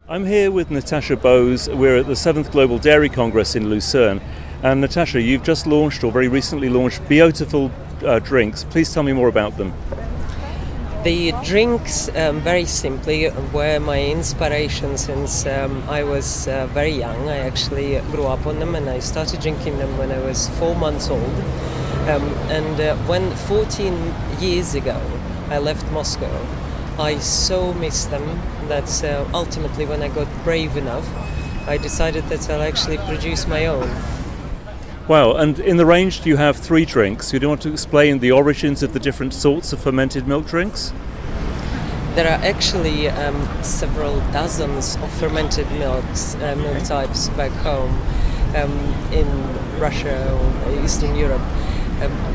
I'm here with Natasha Bowes. We're at the 7th Global Dairy Congress in Lucerne. And Natasha, you've just launched, or very recently launched, Bio-tiful drinks. Please tell me more about them. The drinks, very simply, were my inspiration since I was very young. I actually grew up on them and I started drinking them when I was 4 months old. When 14 years ago I left Moscow, I so missed them that ultimately when I got brave enough, I decided that I'll actually produce my own. Wow, and in the range you have 3 drinks. You do want to explain the origins of the different sorts of fermented milk drinks? There are actually several dozens of fermented milk types back home in Russia or Eastern Europe.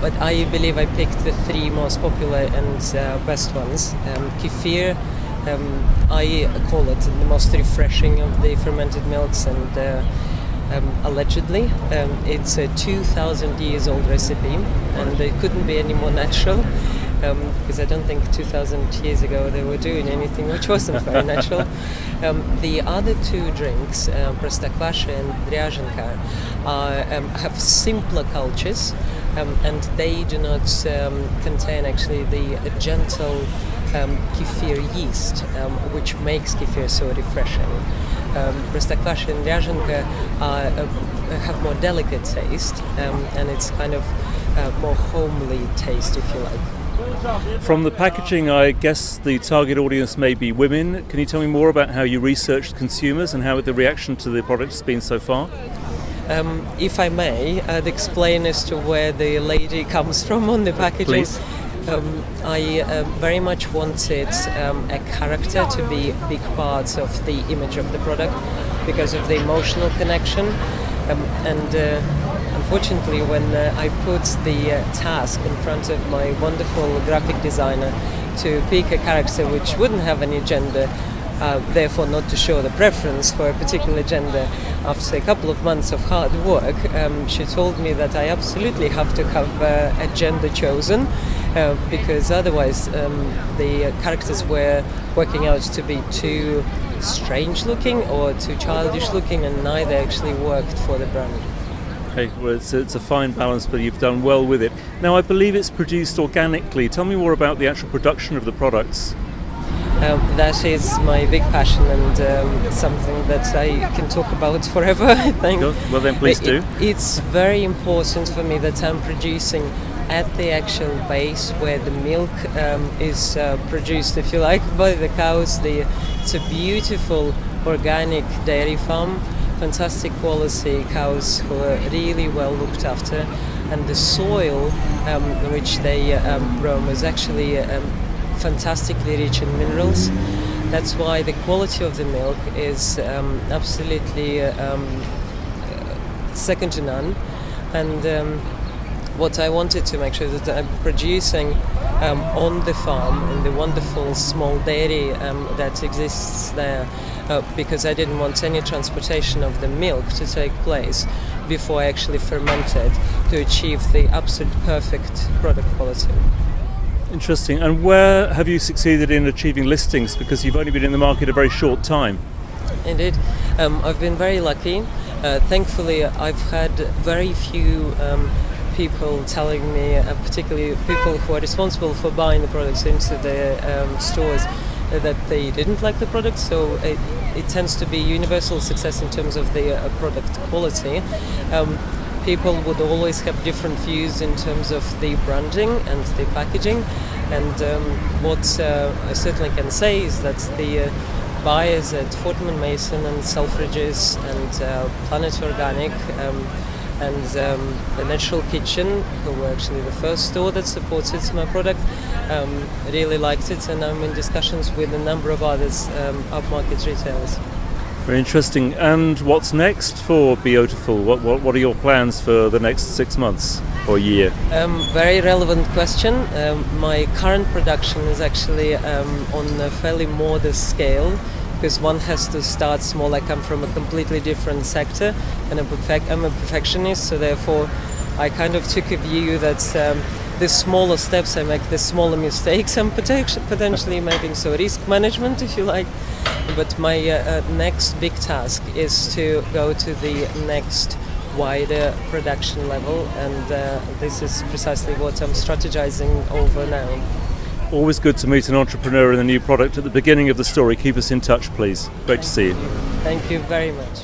But I believe I picked the 3 most popular and best ones. Kefir, I call it the most refreshing of the fermented milks, and allegedly it's a 2,000 years old recipe, and it couldn't be any more natural, because I don't think 2,000 years ago they were doing anything which wasn't very natural. The other 2 drinks, Простокваша and Ryazhenka, have simpler cultures, and they do not contain actually the gentle kefir yeast, which makes kefir so refreshing. Простокваша and Ryazhenka have more delicate taste, and it's kind of more homely taste, if you like. From the packaging, I guess the target audience may be women. Can you tell me more about how you researched consumers and how the reaction to the product has been so far? If I may, I'd explain as to where the lady comes from on the packaging. Please. I very much wanted a character to be a big part of the image of the product because of the emotional connection. Unfortunately, when I put the task in front of my wonderful graphic designer to pick a character which wouldn't have any gender, therefore not to show the preference for a particular gender, after a couple of months of hard work, she told me that I absolutely have to have a gender chosen, because otherwise the characters were working out to be too strange looking or too childish looking, and neither actually worked for the brand. Okay, well, it's a fine balance, but you've done well with it. Now, I believe it's produced organically. Tell me more about the actual production of the products. That is my big passion, and something that I can talk about forever, I think. Well then, please do. It's very important for me that I'm producing at the actual base where the milk is produced, if you like, by the cows. It's a beautiful organic dairy farm, fantastic quality cows who are really well looked after, and the soil which they roam is actually fantastically rich in minerals. That's why the quality of the milk is absolutely second to none. And what I wanted to make sure that I'm producing on the farm, in the wonderful small dairy that exists there, because I didn't want any transportation of the milk to take place before I actually fermented, to achieve the absolute perfect product quality. Interesting. And where have you succeeded in achieving listings? Because you've only been in the market a very short time. Indeed. I've been very lucky. Thankfully, I've had very few people telling me, particularly people who are responsible for buying the products into their stores, that they didn't like the product. So it tends to be universal success in terms of the product quality. People would always have different views in terms of the branding and the packaging, and what I certainly can say is that the buyers at Fortnum & Mason and Selfridges and Planet Organic and the Natural Kitchen, who were actually the first store that supported my product, really liked it, and I'm in discussions with a number of others upmarket retailers. Very interesting. And what's next for Bio-tiful? What are your plans for the next 6 months or year? Very relevant question. My current production is actually on a fairly modest scale, because one has to start small. I come from a completely different sector, and I'm a perfectionist, so therefore I kind of took a view that the smaller steps I make, the smaller mistakes I'm potentially making. So risk management, if you like. But my next big task is to go to the next wider production level, and this is precisely what I'm strategizing over now. Always good to meet an entrepreneur in a new product at the beginning of the story. Keep us in touch, please. Great to see you. Thank you very much.